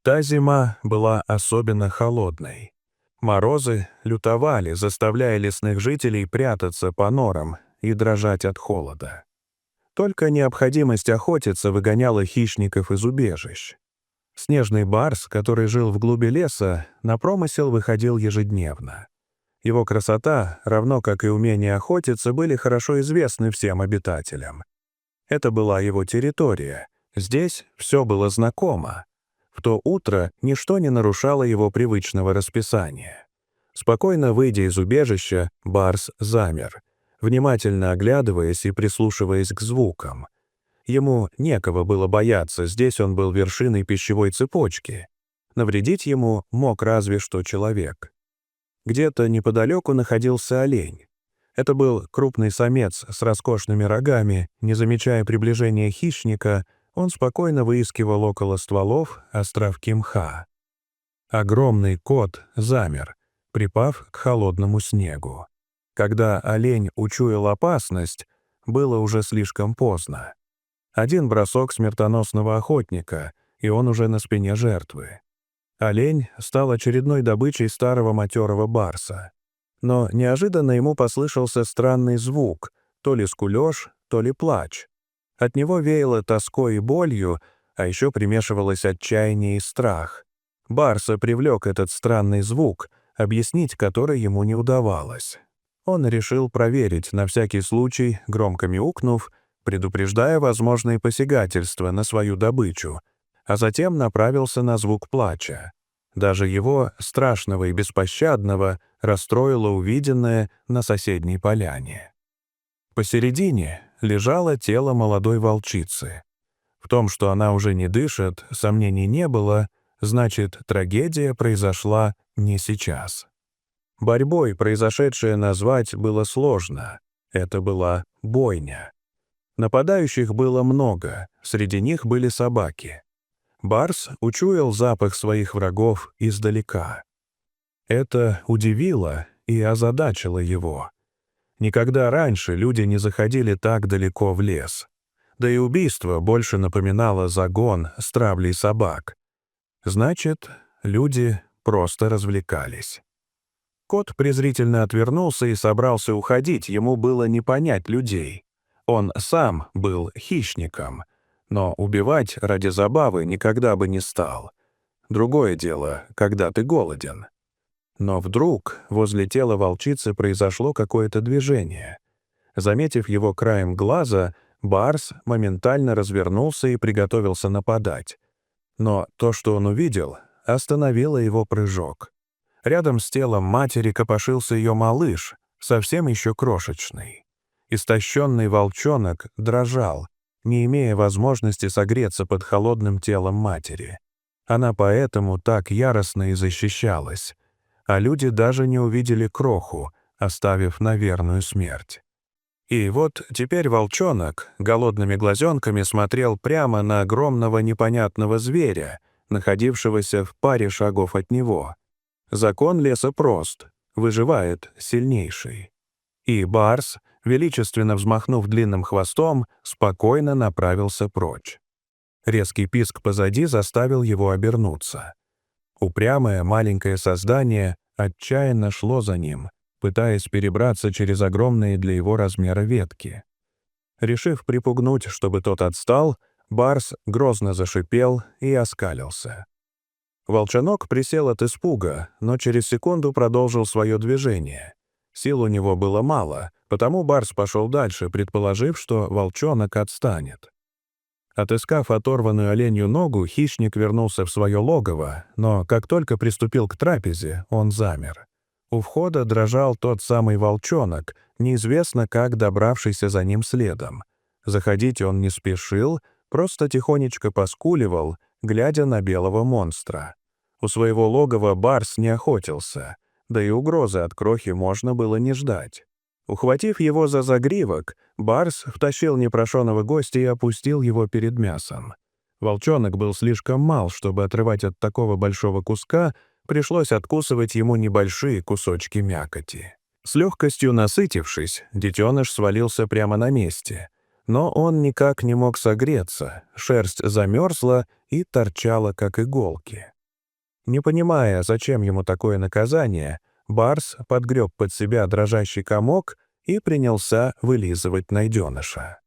Та зима была особенно холодной. Морозы лютовали, заставляя лесных жителей прятаться по норам и дрожать от холода. Только необходимость охотиться выгоняла хищников из убежищ. Снежный барс, который жил в глуби леса, на промысел выходил ежедневно. Его красота, равно как и умение охотиться, были хорошо известны всем обитателям. Это была его территория, здесь все было знакомо. В то утро ничто не нарушало его привычного расписания. Спокойно выйдя из убежища, барс замер, внимательно оглядываясь и прислушиваясь к звукам. Ему некого было бояться, здесь он был вершиной пищевой цепочки. Навредить ему мог разве что человек. Где-то неподалеку находился олень. Это был крупный самец с роскошными рогами. Не замечая приближения хищника, он спокойно выискивал около стволов островки мха. Огромный кот замер, припав к холодному снегу. Когда олень учуял опасность, было уже слишком поздно. Один бросок смертоносного охотника, и он уже на спине жертвы. Олень стал очередной добычей старого матерого барса. Но неожиданно ему послышался странный звук, то ли скулёж, то ли плач. От него веяло тоской и болью, а еще примешивалось отчаяние и страх. Барса привлек этот странный звук, объяснить который ему не удавалось. Он решил проверить, на всякий случай, громко мяукнув, предупреждая возможные посягательства на свою добычу, а затем направился на звук плача. Даже его, страшного и беспощадного, расстроило увиденное на соседней поляне. Посередине лежало тело молодой волчицы. В том, что она уже не дышит, сомнений не было, значит, трагедия произошла не сейчас. Борьбой произошедшее назвать было сложно. Это была бойня. Нападающих было много, среди них были собаки. Барс учуял запах своих врагов издалека. Это удивило и озадачило его. Никогда раньше люди не заходили так далеко в лес. Да и убийство больше напоминало загон с травлей собак. Значит, люди просто развлекались. Кот презрительно отвернулся и собрался уходить, ему было не понять людей. Он сам был хищником, но убивать ради забавы никогда бы не стал. Другое дело, когда ты голоден. Но вдруг возле тела волчицы произошло какое-то движение. Заметив его краем глаза, барс моментально развернулся и приготовился нападать. Но то, что он увидел, остановило его прыжок. Рядом с телом матери копошился ее малыш, совсем еще крошечный. Истощенный волчонок дрожал, не имея возможности согреться под холодным телом матери. Она поэтому так яростно и защищалась, а люди даже не увидели кроху, оставив на верную смерть. И вот теперь волчонок голодными глазенками смотрел прямо на огромного непонятного зверя, находившегося в паре шагов от него. Закон леса прост — выживает сильнейший. И барс, величественно взмахнув длинным хвостом, спокойно направился прочь. Резкий писк позади заставил его обернуться. Упрямое маленькое создание отчаянно шло за ним, пытаясь перебраться через огромные для его размера ветки. Решив припугнуть, чтобы тот отстал, барс грозно зашипел и оскалился. Волчонок присел от испуга, но через секунду продолжил свое движение. Сил у него было мало, потому барс пошел дальше, предположив, что волчонок отстанет. Отыскав оторванную оленью ногу, хищник вернулся в свое логово, но как только приступил к трапезе, он замер. У входа дрожал тот самый волчонок, неизвестно как добравшийся за ним следом. Заходить он не спешил, просто тихонечко поскуливал, глядя на белого монстра. У своего логова барс не охотился, да и угрозы от крохи можно было не ждать. Ухватив его за загривок, барс втащил непрошеного гостя и опустил его перед мясом. Волчонок был слишком мал, чтобы отрывать от такого большого куска, пришлось откусывать ему небольшие кусочки мякоти. С легкостью насытившись, детеныш свалился прямо на месте. Но он никак не мог согреться, шерсть замерзла и торчала, как иголки. Не понимая, зачем ему такое наказание, барс подгреб под себя дрожащий комок и принялся вылизывать найденыша.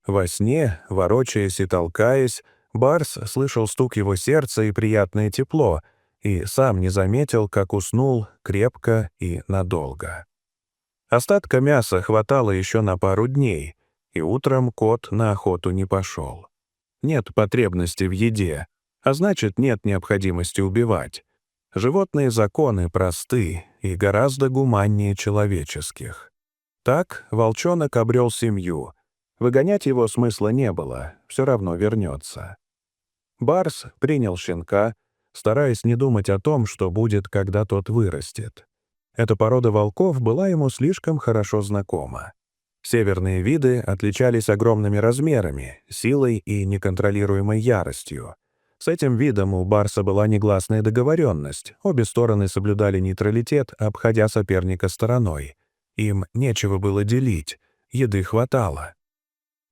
Во сне, ворочаясь и толкаясь, барс слышал стук его сердца и приятное тепло, и сам не заметил, как уснул крепко и надолго. Остатка мяса хватало еще на пару дней, и утром кот на охоту не пошел. Нет потребности в еде, а значит, нет необходимости убивать. Животные законы просты и гораздо гуманнее человеческих. Так волчонок обрел семью. Выгонять его смысла не было, все равно вернется. Барс принял щенка, стараясь не думать о том, что будет, когда тот вырастет. Эта порода волков была ему слишком хорошо знакома. Северные виды отличались огромными размерами, силой и неконтролируемой яростью. С этим видом у барса была негласная договоренность, обе стороны соблюдали нейтралитет, обходя соперника стороной. Им нечего было делить, еды хватало.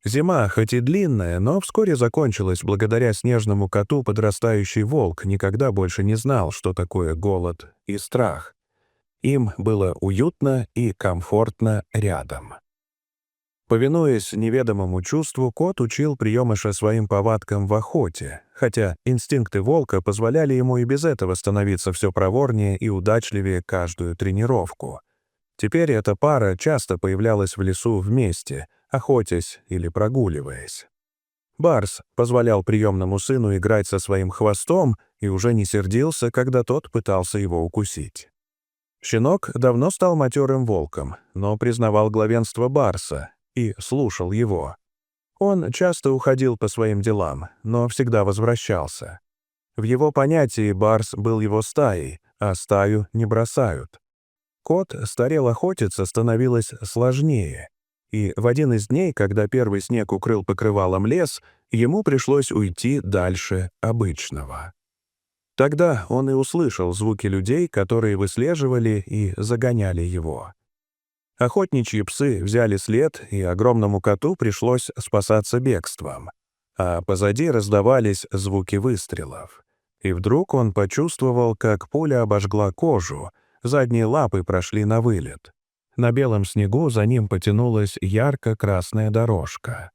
Зима, хоть и длинная, но вскоре закончилась благодаря снежному коту. Подрастающий волк никогда больше не знал, что такое голод и страх. Им было уютно и комфортно рядом. Повинуясь неведомому чувству, кот учил приемыша своим повадкам в охоте, хотя инстинкты волка позволяли ему и без этого становиться все проворнее и удачливее каждую тренировку. Теперь эта пара часто появлялась в лесу вместе, охотясь или прогуливаясь. Барс позволял приемному сыну играть со своим хвостом и уже не сердился, когда тот пытался его укусить. Щенок давно стал матерым волком, но признавал главенство барса и слушал его. Он часто уходил по своим делам, но всегда возвращался. В его понятии барс был его стаей, а стаю не бросают. Кот старел, охотиться становилось сложнее, и в один из дней, когда первый снег укрыл покрывалом лес, ему пришлось уйти дальше обычного. Тогда он и услышал звуки людей, которые выслеживали и загоняли его. Охотничьи псы взяли след, и огромному коту пришлось спасаться бегством. А позади раздавались звуки выстрелов. И вдруг он почувствовал, как пуля обожгла кожу, задние лапы прошли на вылет. На белом снегу за ним потянулась ярко-красная дорожка.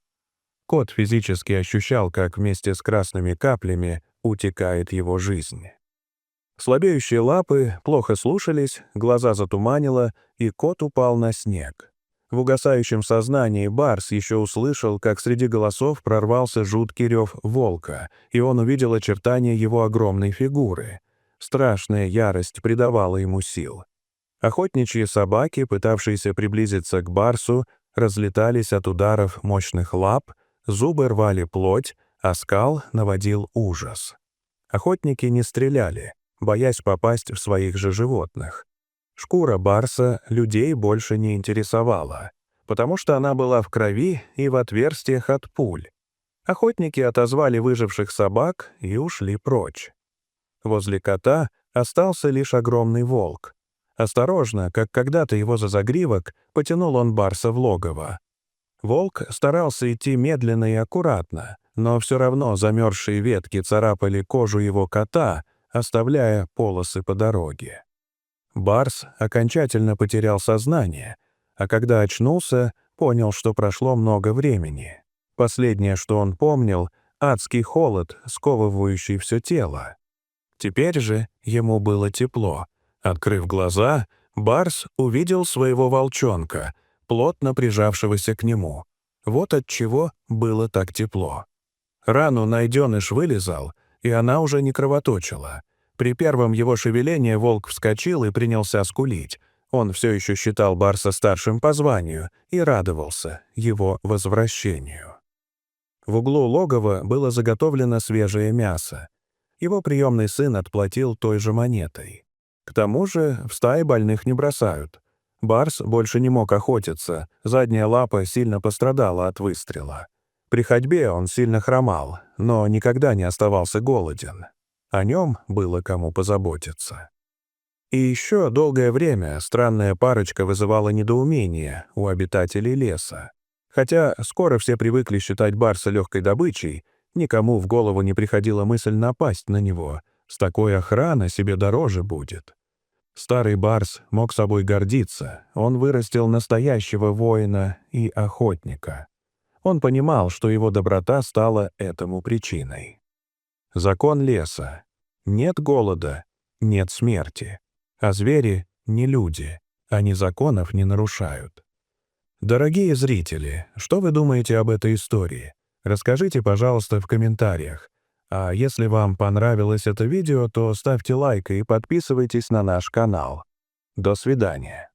Кот физически ощущал, как вместе с красными каплями утекает его жизнь. Слабеющие лапы плохо слушались, глаза затуманило, и кот упал на снег. В угасающем сознании барс еще услышал, как среди голосов прорвался жуткий рев волка, и он увидел очертания его огромной фигуры. Страшная ярость придавала ему сил. Охотничьи собаки, пытавшиеся приблизиться к барсу, разлетались от ударов мощных лап, зубы рвали плоть, а скал наводил ужас. Охотники не стреляли, боясь попасть в своих же животных. Шкура барса людей больше не интересовала, потому что она была в крови и в отверстиях от пуль. Охотники отозвали выживших собак и ушли прочь. Возле кота остался лишь огромный волк. Осторожно, как когда-то его за загривок, потянул он барса в логово. Волк старался идти медленно и аккуратно, но все равно замерзшие ветки царапали кожу его кота, оставляя полосы по дороге. Барс окончательно потерял сознание, а когда очнулся, понял, что прошло много времени. Последнее, что он помнил — адский холод, сковывающий все тело. Теперь же ему было тепло. Открыв глаза, барс увидел своего волчонка, плотно прижавшегося к нему. Вот отчего было так тепло. Рану найденыш вылизал, и она уже не кровоточила. При первом его шевелении волк вскочил и принялся скулить. Он все еще считал барса старшим по званию и радовался его возвращению. В углу логова было заготовлено свежее мясо. Его приемный сын отплатил той же монетой. К тому же в стае больных не бросают. Барс больше не мог охотиться, задняя лапа сильно пострадала от выстрела. При ходьбе он сильно хромал, но никогда не оставался голоден. О нем было кому позаботиться. И еще долгое время странная парочка вызывала недоумение у обитателей леса. Хотя скоро все привыкли считать барса легкой добычей, никому в голову не приходила мысль напасть на него. С такой охраной себе дороже будет. Старый барс мог собой гордиться. Он вырастил настоящего воина и охотника. Он понимал, что его доброта стала этому причиной. Закон леса. Нет голода, нет смерти. А звери — не люди. Они законов не нарушают. Дорогие зрители, что вы думаете об этой истории? Расскажите, пожалуйста, в комментариях. А если вам понравилось это видео, то ставьте лайк и подписывайтесь на наш канал. До свидания.